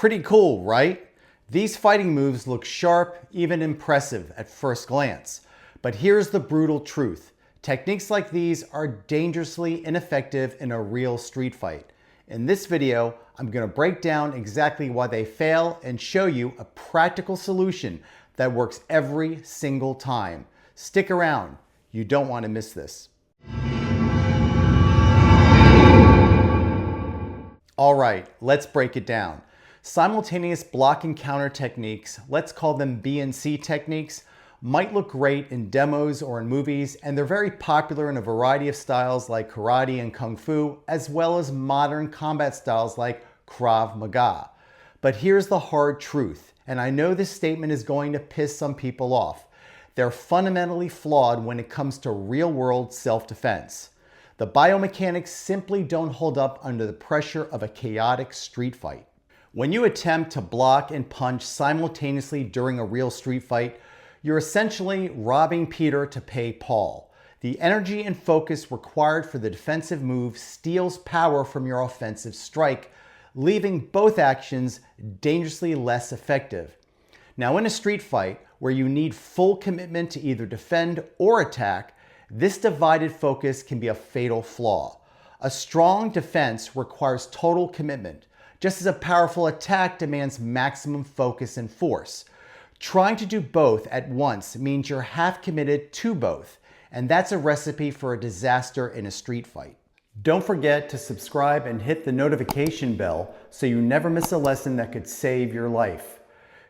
Pretty cool, right? These fighting moves look sharp, even impressive at first glance. But here's the brutal truth. Techniques like these are dangerously ineffective in a real street fight. In this video, I'm going to break down exactly why they fail and show you a practical solution that works every single time. Stick around. You don't want to miss this. All right, let's break it down. Simultaneous block and counter techniques, let's call them B&C techniques, might look great in demos or in movies, and they're very popular in a variety of styles like karate and kung fu, as well as modern combat styles like Krav Maga. But here's the hard truth, and I know this statement is going to piss some people off. They're fundamentally flawed when it comes to real-world self-defense. The biomechanics simply don't hold up under the pressure of a chaotic street fight. When you attempt to block and punch simultaneously during a real street fight, you're essentially robbing Peter to pay Paul. The energy and focus required for the defensive move steals power from your offensive strike, leaving both actions dangerously less effective. Now, in a street fight where you need full commitment to either defend or attack, this divided focus can be a fatal flaw. A strong defense requires total commitment, just as a powerful attack demands maximum focus and force. Trying to do both at once means you're half committed to both, and that's a recipe for a disaster in a street fight. Don't forget to subscribe and hit the notification bell so you never miss a lesson that could save your life.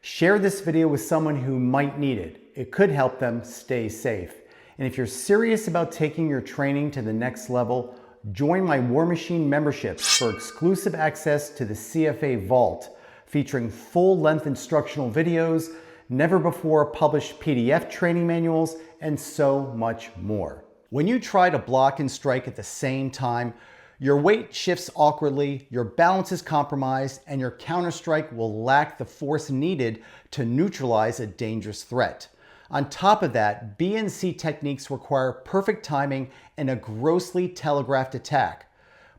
Share this video with someone who might need it. It could help them stay safe. And if you're serious about taking your training to the next level, join my War Machine memberships for exclusive access to the CFA Vault, featuring full-length instructional videos, never before published PDF training manuals, and so much more. When you try to block and strike at the same time, your weight shifts awkwardly, your balance is compromised, and your counterstrike will lack the force needed to neutralize a dangerous threat. On top of that, B&C techniques require perfect timing and a grossly telegraphed attack.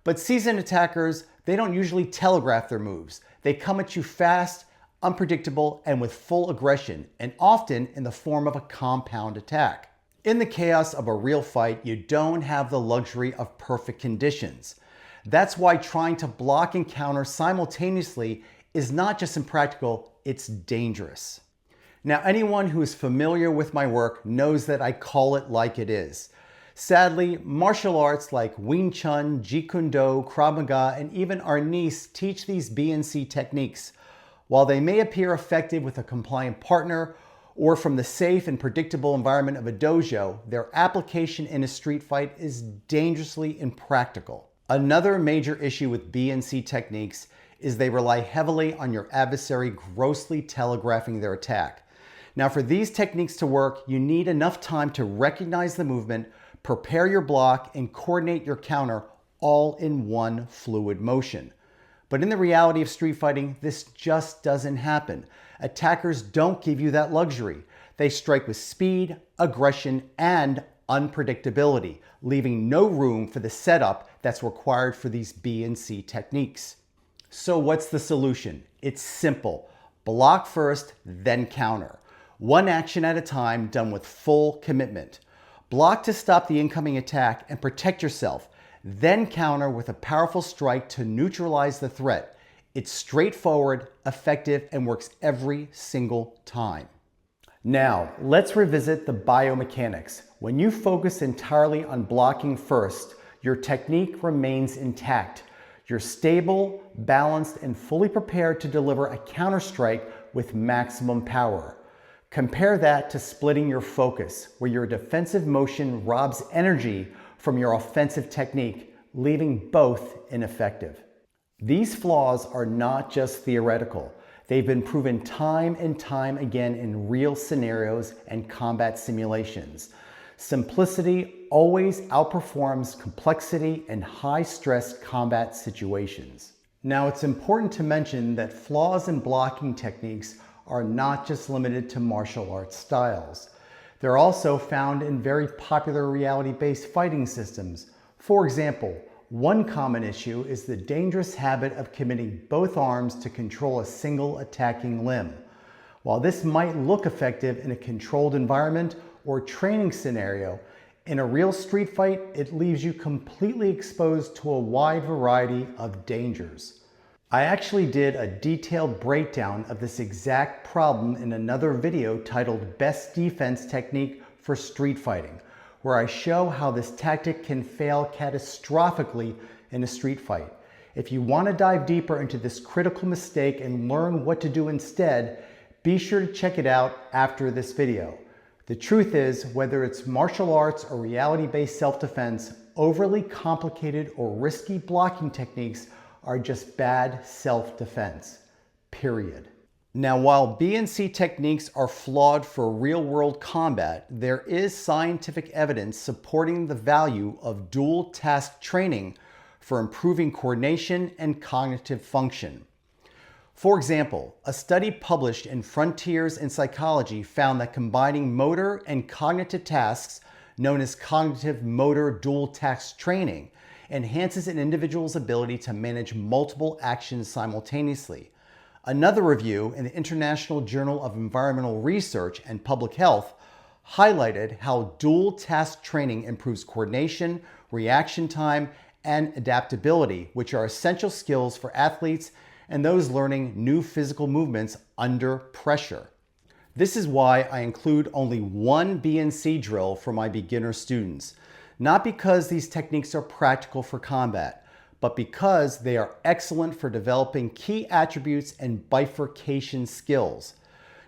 But seasoned attackers, they don't usually telegraph their moves. They come at you fast, unpredictable, and with full aggression, and often in the form of a compound attack. In the chaos of a real fight, you don't have the luxury of perfect conditions. That's why trying to block and counter simultaneously is not just impractical, it's dangerous. Now, anyone who is familiar with my work knows that I call it like it is. Sadly, martial arts like Wing Chun, Jeet, Krav Maga, and even our niece teach these B&C techniques. While they may appear effective with a compliant partner or from the safe and predictable environment of a dojo, their application in a street fight is dangerously impractical. Another major issue with B&C techniques is they rely heavily on your adversary grossly telegraphing their attack. Now, for these techniques to work, you need enough time to recognize the movement, prepare your block, and coordinate your counter all in one fluid motion. But in the reality of street fighting, this just doesn't happen. Attackers don't give you that luxury. They strike with speed, aggression, and unpredictability, leaving no room for the setup that's required for these B&C techniques. So what's the solution? It's simple. Block first, then counter. One action at a time, done with full commitment. Block to stop the incoming attack and protect yourself, then counter with a powerful strike to neutralize the threat. It's straightforward, effective, and works every single time. Now, let's revisit the biomechanics. When you focus entirely on blocking first, your technique remains intact. You're stable, balanced, and fully prepared to deliver a counterstrike with maximum power. Compare that to splitting your focus, where your defensive motion robs energy from your offensive technique, leaving both ineffective. These flaws are not just theoretical. They've been proven time and time again in real scenarios and combat simulations. Simplicity always outperforms complexity in high-stress combat situations. Now, it's important to mention that flaws in blocking techniques are not just limited to martial arts styles. They're also found in very popular reality-based fighting systems. For example, One common issue is the dangerous habit of committing both arms to control a single attacking limb. While this might look effective in a controlled environment or training scenario, in a real street fight, it leaves you completely exposed to a wide variety of dangers. I actually did a detailed breakdown of this exact problem in another video titled Best Defense Technique for Street Fighting, where I show how this tactic can fail catastrophically in a street fight. If you want to dive deeper into this critical mistake and learn what to do instead, be sure to check it out after this video. The truth is, whether it's martial arts or reality-based self-defense, overly complicated or risky blocking techniques are just bad self-defense, period. Now, while BNC techniques are flawed for real-world combat, there is scientific evidence supporting the value of dual task training for improving coordination and cognitive function. For example, a study published in Frontiers in Psychology found that combining motor and cognitive tasks, known as cognitive motor dual task training, enhances an individual's ability to manage multiple actions simultaneously. Another review in the International Journal of Environmental Research and Public Health highlighted how dual task training improves coordination, reaction time, and adaptability, which are essential skills for athletes and those learning new physical movements under pressure. This is why I include only one BNC drill for my beginner students, not because these techniques are practical for combat, but because they are excellent for developing key attributes and bifurcation skills.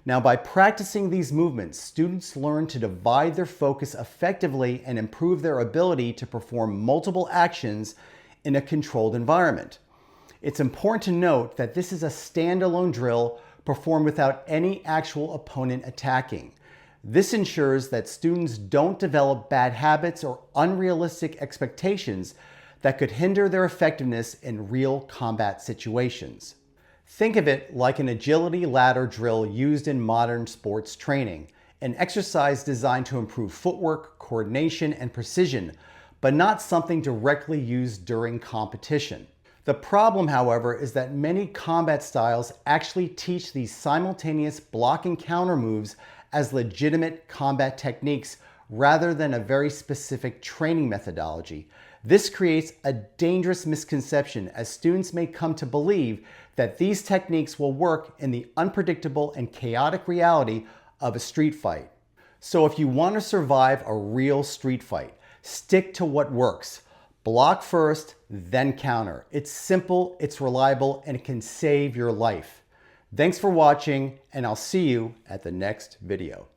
Now, by practicing these movements, students learn to divide their focus effectively and improve their ability to perform multiple actions in a controlled environment. It's important to note that this is a standalone drill performed without any actual opponent attacking. This ensures that students don't develop bad habits or unrealistic expectations that could hinder their effectiveness in real combat situations. Think of it like an agility ladder drill used in modern sports training, an exercise designed to improve footwork, coordination, and precision, but not something directly used during competition. The problem, however, is that many combat styles actually teach these simultaneous block and counter moves as legitimate combat techniques rather than a very specific training methodology. This creates a dangerous misconception, as students may come to believe that these techniques will work in the unpredictable and chaotic reality of a street fight. So if you want to survive a real street fight, stick to what works. Block first, then counter. It's simple, it's reliable, and it can save your life. Thanks for watching, and I'll see you at the next video.